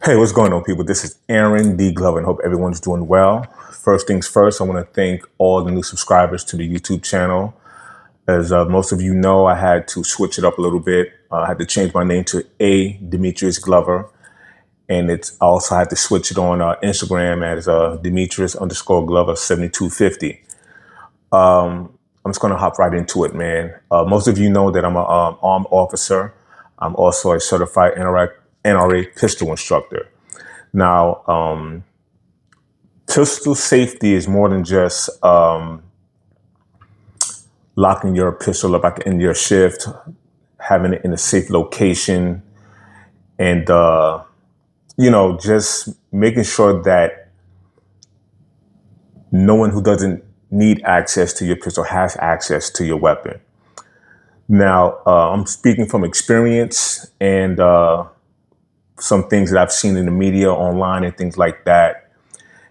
Hey, what's going on, people? This is Aaron D. Glover, and hope everyone's doing well. First things first, I want to thank all the new subscribers to the YouTube channel. As most of you know, I had to switch it up a little bit. I had to change my name to A. Demetrius Glover, and I also had to switch it on Instagram as Demetrius underscore Glover 7250. I'm just going to hop right into it, man. Most of you know that I'm an armed officer. I'm also a certified NRA pistol instructor. Now, pistol safety is more than just locking your pistol up in your shift, having it in a safe location, and just making sure that no one who doesn't need access to your pistol has access to your weapon. Now, I'm speaking from experience and some things that I've seen in the media, online, and things like that.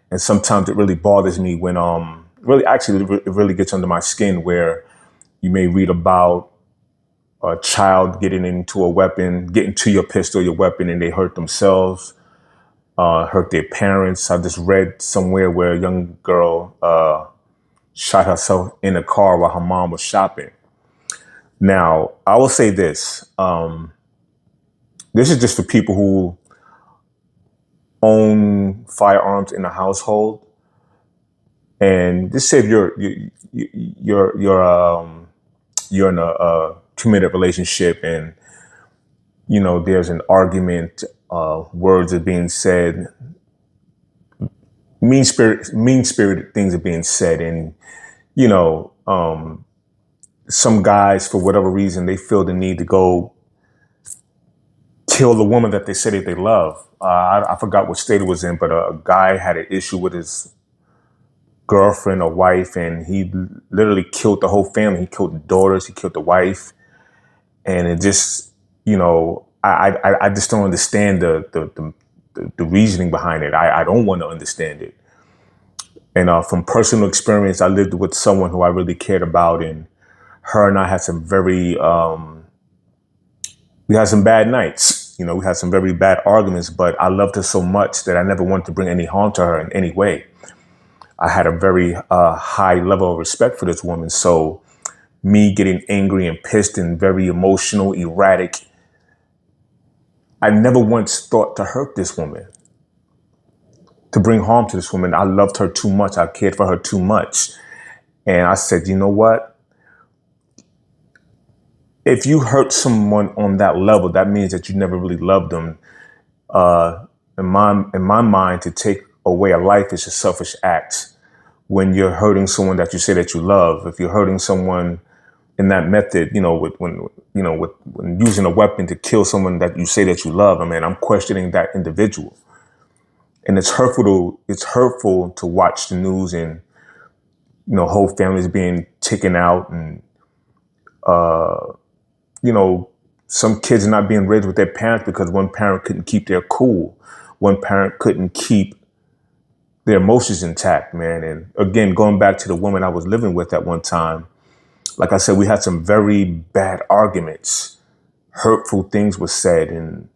And sometimes it really bothers me when it really gets under my skin where you may read about a child getting to your pistol, your weapon, and they hurt themselves, hurt their parents. I just read somewhere where a young girl shot herself in a car while her mom was shopping. Now, I will say this. This is just for people who own firearms in the household. And just say if you're in a committed relationship and there's an argument, words are being said, mean spirited things are being said, and some guys, for whatever reason, they feel the need to go kill the woman that they say that they love. I forgot what state it was in, but a guy had an issue with his girlfriend or wife, and he literally killed the whole family. He killed the daughters, he killed the wife, and it just, I just don't understand the reasoning behind it. I don't want to understand it. And from personal experience, I lived with someone who I really cared about, and her and I had we had some bad nights. We had some very bad arguments, but I loved her so much that I never wanted to bring any harm to her in any way. I had a very high level of respect for this woman. So me getting angry and pissed and very emotional, erratic, I never once thought to hurt this woman, to bring harm to this woman. I loved her too much. I cared for her too much. And I said, you know what? If you hurt someone on that level, that means that you never really loved them. In my mind, to take away a life is a selfish act. When you're hurting someone that you say that you love, if you're hurting someone in that method, when using a weapon to kill someone that you say that you love, I'm questioning that individual. And it's hurtful to watch the news and, whole families being taken out, and, some kids are not being raised with their parents because one parent couldn't keep their cool. One parent couldn't keep their emotions intact, man. And again, going back to the woman I was living with at one time, like I said, we had some very bad arguments. Hurtful things were said. And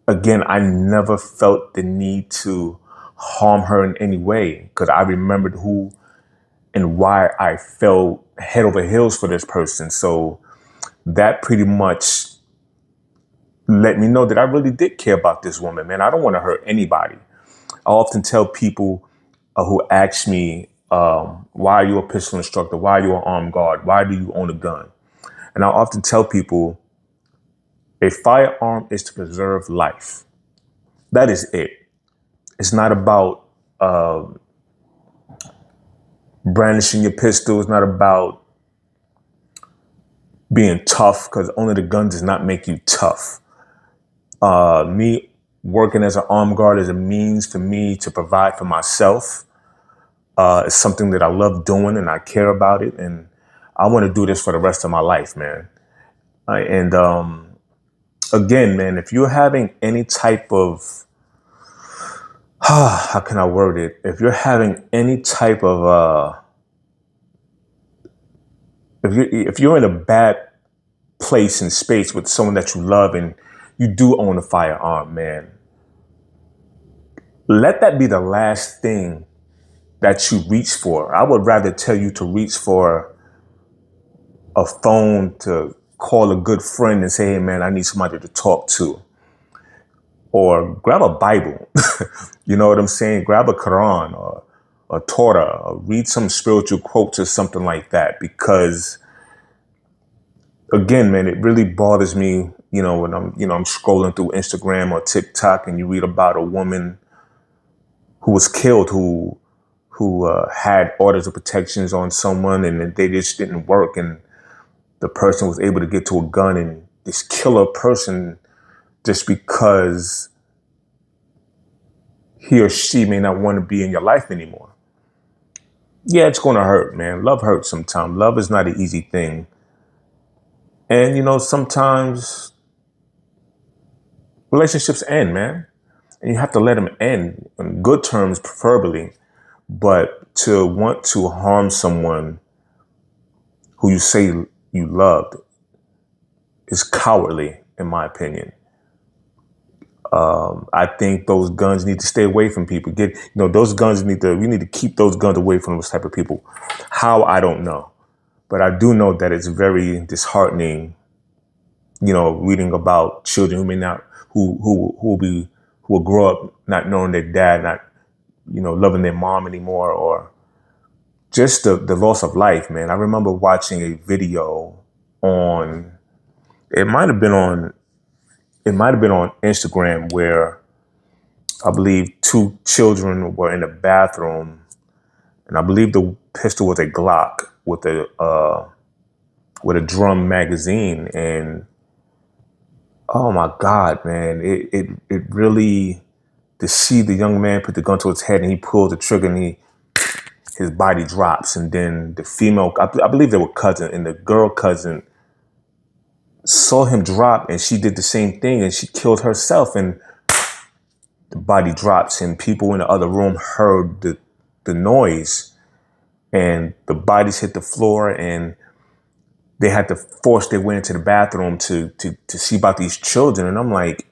again, I never felt the need to harm her in any way because I remembered who and why I fell head over heels for this person. So that pretty much let me know that I really did care about this woman, man. I don't want to hurt anybody. I often tell people who ask me, why are you a pistol instructor? Why are you an armed guard? Why do you own a gun? And I often tell people, a firearm is to preserve life. That is it. It's not about brandishing your pistol. It's not about being tough, because owning the gun does not make you tough. Me working as an armed guard is a means for me to provide for myself. It's something that I love doing and I care about it. And I want to do this for the rest of my life, man. And again, man, if you're having any type of, how can I word it? If you're having any type of, if you're in a bad place and space with someone that you love and you do own a firearm, man, let that be the last thing that you reach for. I would rather tell you to reach for a phone to call a good friend and say, hey, man, I need somebody to talk to. Or grab a Bible. You know what I'm saying? Grab a Quran or a Torah, or read some spiritual quotes or something like that. Because again, man, it really bothers me, when I'm scrolling through Instagram or TikTok and you read about a woman who was killed, who had orders of protections on someone and they just didn't work. And the person was able to get to a gun and just kill a person just because he or she may not want to be in your life anymore. Yeah, it's going to hurt, man. Love hurts sometimes. Love is not an easy thing. And, sometimes relationships end, man. And you have to let them end on good terms, preferably. But to want to harm someone who you say you loved is cowardly, in my opinion. I think those guns need to stay away from people. We need to keep those guns away from those type of people. How, I don't know. But I do know that it's very disheartening, reading about children who will grow up not knowing their dad, not, loving their mom anymore, or just the loss of life, man. I remember watching a video it might have been on Instagram where I believe two children were in the bathroom, and I believe the pistol was a Glock with a drum magazine. And oh my God, man, it really, to see the young man put the gun to his head and he pulls the trigger and his body drops, and then the female, I believe they were cousin, and the girl cousin saw him drop and she did the same thing and she killed herself, and the body drops and people in the other room heard the noise and the bodies hit the floor, and they had to force their way into the bathroom to see about these children. And I'm like,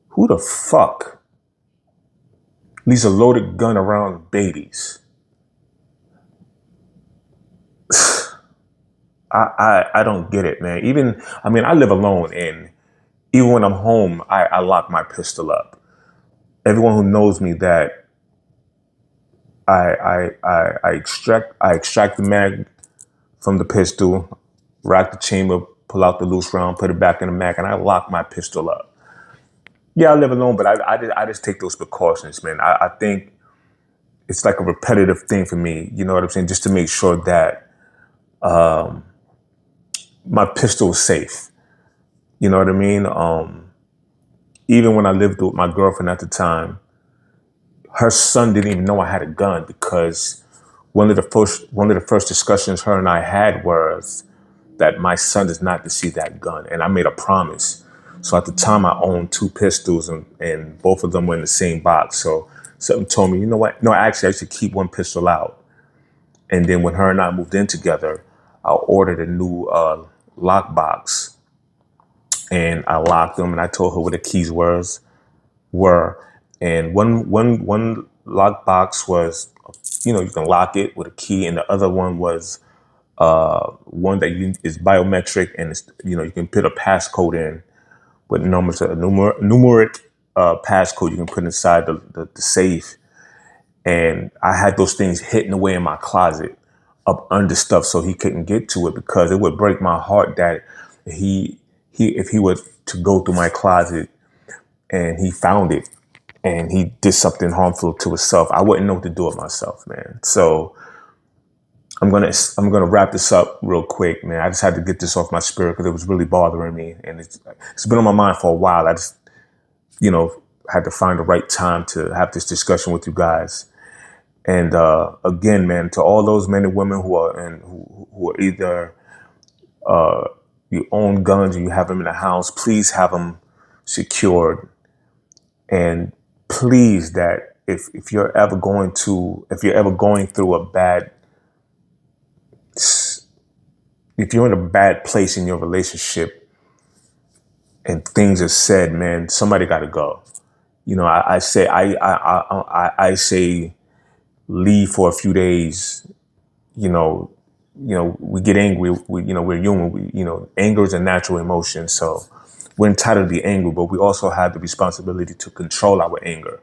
who the fuck leaves a loaded gun around babies? I don't get it, man. I live alone, and even when I'm home, I lock my pistol up. Everyone who knows me, that I extract the mag from the pistol, rack the chamber, pull out the loose round, put it back in the mag, and I lock my pistol up. Yeah, I live alone, but I just take those precautions, man. I think it's like a repetitive thing for me. You know what I'm saying? Just to make sure that my pistol is safe. You know what I mean? Even when I lived with my girlfriend at the time, her son didn't even know I had a gun, because one of the first discussions her and I had was that my son is not to see that gun, and I made a promise. So at the time, I owned two pistols, and both of them were in the same box. So something told me, you know what? No, actually, I should keep one pistol out. And then when her and I moved in together, I ordered a new lock box, and I locked them, and I told her what the keys were. And one lock box was, you can lock it with a key, and the other one was one that is biometric, and it's, you can put a passcode in with numbers, a numeric passcode you can put inside the safe. And I had those things hidden away in my closet up under stuff so he couldn't get to it, because it would break my heart that if he were to go through my closet and he found it and he did something harmful to himself, I wouldn't know what to do with myself, man. So I'm gonna wrap this up real quick, man. I just had to get this off my spirit because it was really bothering me, and it's been on my mind for a while. I just, had to find the right time to have this discussion with you guys. And again, man, to all those men and women who are either you own guns or you have them in the house, please have them secured. And please, that if you're ever going through a bad, if you're in a bad place in your relationship and things are said, man, somebody got to go. You know, I say leave for a few days. You know, we get angry. We're human. Anger is a natural emotion. So we're entitled to be angry, but we also have the responsibility to control our anger.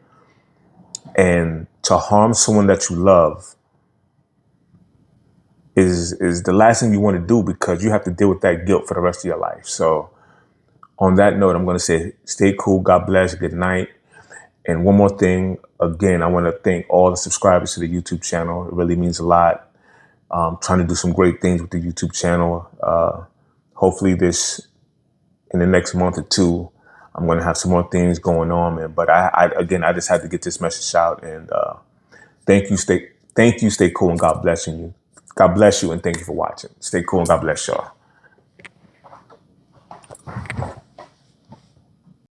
And to harm someone that you love is the last thing you want to do, because you have to deal with that guilt for the rest of your life. So on that note, I'm going to say, stay cool. God bless. Good night. And one more thing, again, I want to thank all the subscribers to the YouTube channel. It really means a lot. Trying to do some great things with the YouTube channel. Hopefully in the next month or two, I'm going to have some more things going on, man. But I just had to get this message out. And thank you. Stay cool, and God bless you. God bless you, and thank you for watching. Stay cool, and God bless y'all.